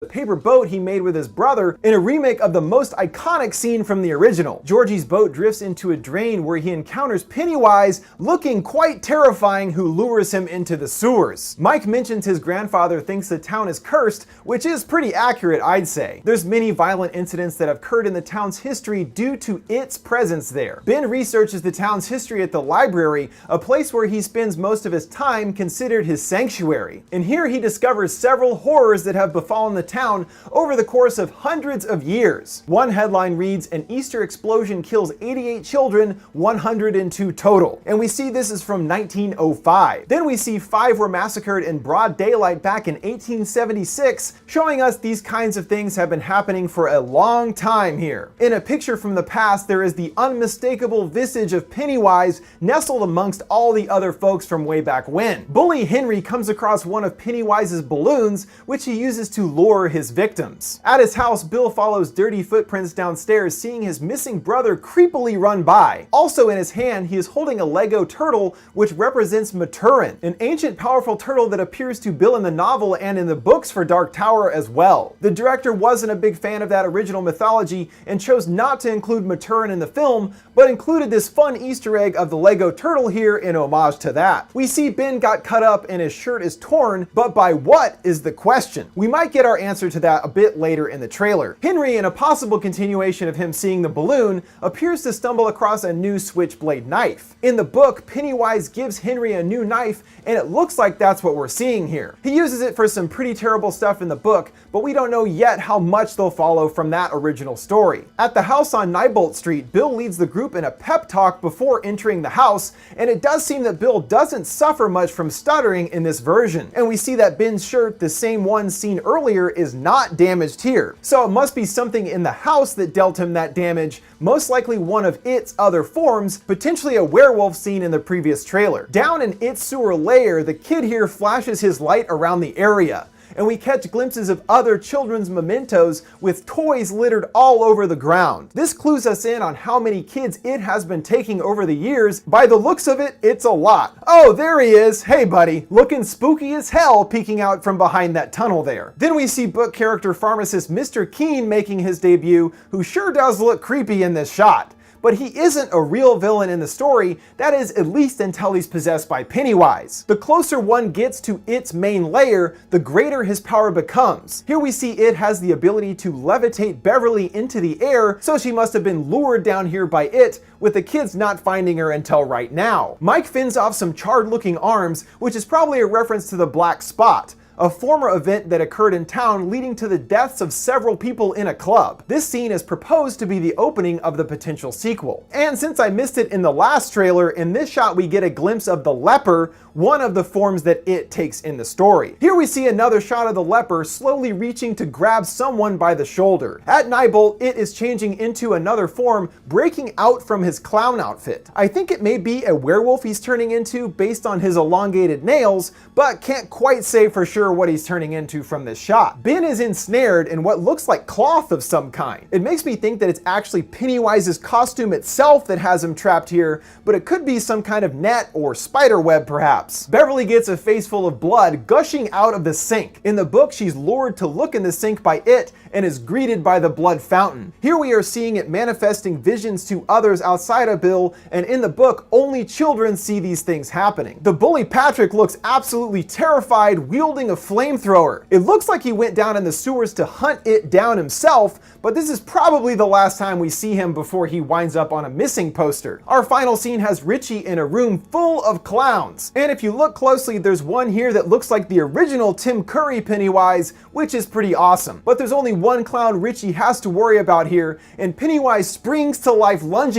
the paper boat he made with his brother in a remake of the most iconic scene from the original. Georgie's boat drifts into a drain where he encounters Pennywise, looking quite terrifying, who lures him into the sewers. Mike mentions his grandfather thinks the town is cursed, which is pretty accurate, I'd say. There's many violent incidents that have occurred in the town's history due to its presence there. Ben researches the town's history at the library, a place where he spends most of his time, considered his sanctuary. And here he discovers several horrors that have befallen the town over the course of hundreds of years. One headline reads, "An Easter explosion kills 88 children, 102 total." And we see this is from 1905. Then we see 5 were massacred in broad daylight back in 1876, showing us these kinds of things have been happening for a long time here. In a picture from the past, there is the unmistakable visage of Pennywise nestled amongst all the other folks from way back when. Bully Henry comes across one of Pennywise's balloons, which he uses to lure his victims. At his house, Bill follows dirty footprints downstairs, seeing his missing brother creepily run by. Also in his hand, he is holding a Lego turtle, which represents Maturin, an ancient powerful turtle that appears to Bill in the novel and in the books for Dark Tower as well. The director wasn't a big fan of that original mythology and chose not to include Maturin in the film, but included this fun Easter egg of the Lego turtle here in homage to that. We see Ben got cut up and his shirt is torn, but by what is the question? We might get our answer to that a bit later in the trailer. Henry, in a possible continuation of him seeing the balloon, appears to stumble across a new switchblade knife. In the book, Pennywise gives Henry a new knife, and it looks like that's what we're seeing here. He uses it for some pretty terrible stuff in the book, but we don't know yet how much they'll follow from that original story. At the house on Neibolt Street, Bill leads the group in a pep talk before entering the house, and it does seem that Bill doesn't suffer much from stuttering in this version. And we see that Ben's shirt, the same one seen earlier, is not damaged here. So it must be something in the house that dealt him that damage, most likely one of its other forms, potentially a werewolf seen in the previous trailer. Down in its sewer lair, the kid here flashes his light around the area, and we catch glimpses of other children's mementos with toys littered all over the ground. This clues us in on how many kids it has been taking over the years. By the looks of it, it's a lot. Oh, there he is. Hey buddy, looking spooky as hell peeking out from behind that tunnel there. Then we see book character pharmacist Mr. Keen making his debut, who sure does look creepy in this shot. But he isn't a real villain in the story, that is, at least until he's possessed by Pennywise. The closer one gets to its main layer, the greater his power becomes. Here we see it has the ability to levitate Beverly into the air, so she must have been lured down here by it, with the kids not finding her until right now. Mike fends off some charred-looking arms, which is probably a reference to the Black Spot, a former event that occurred in town leading to the deaths of several people in a club. This scene is proposed to be the opening of the potential sequel. And since I missed it in the last trailer, in this shot we get a glimpse of the leper, one of the forms that it takes in the story. Here we see another shot of the leper slowly reaching to grab someone by the shoulder. At Neibolt, it is changing into another form, breaking out from his clown outfit. I think it may be a werewolf he's turning into based on his elongated nails, but can't quite say for sure what he's turning into from this shot. Ben is ensnared in what looks like cloth of some kind. It makes me think that it's actually Pennywise's costume itself that has him trapped here, but it could be some kind of net or spider web perhaps. Beverly gets a face full of blood gushing out of the sink. In the book, she's lured to look in the sink by it and is greeted by the blood fountain. Here we are seeing it manifesting visions to others outside of Bill, and in the book, only children see these things happening. The bully Patrick looks absolutely terrified, wielding a flamethrower. It looks like he went down in the sewers to hunt it down himself, but this is probably the last time we see him before he winds up on a missing poster. Our final scene has Richie in a room full of clowns. And if you look closely, there's one here that looks like the original Tim Curry Pennywise, which is pretty awesome. But there's only one clown Richie has to worry about here, and Pennywise springs to life, lunging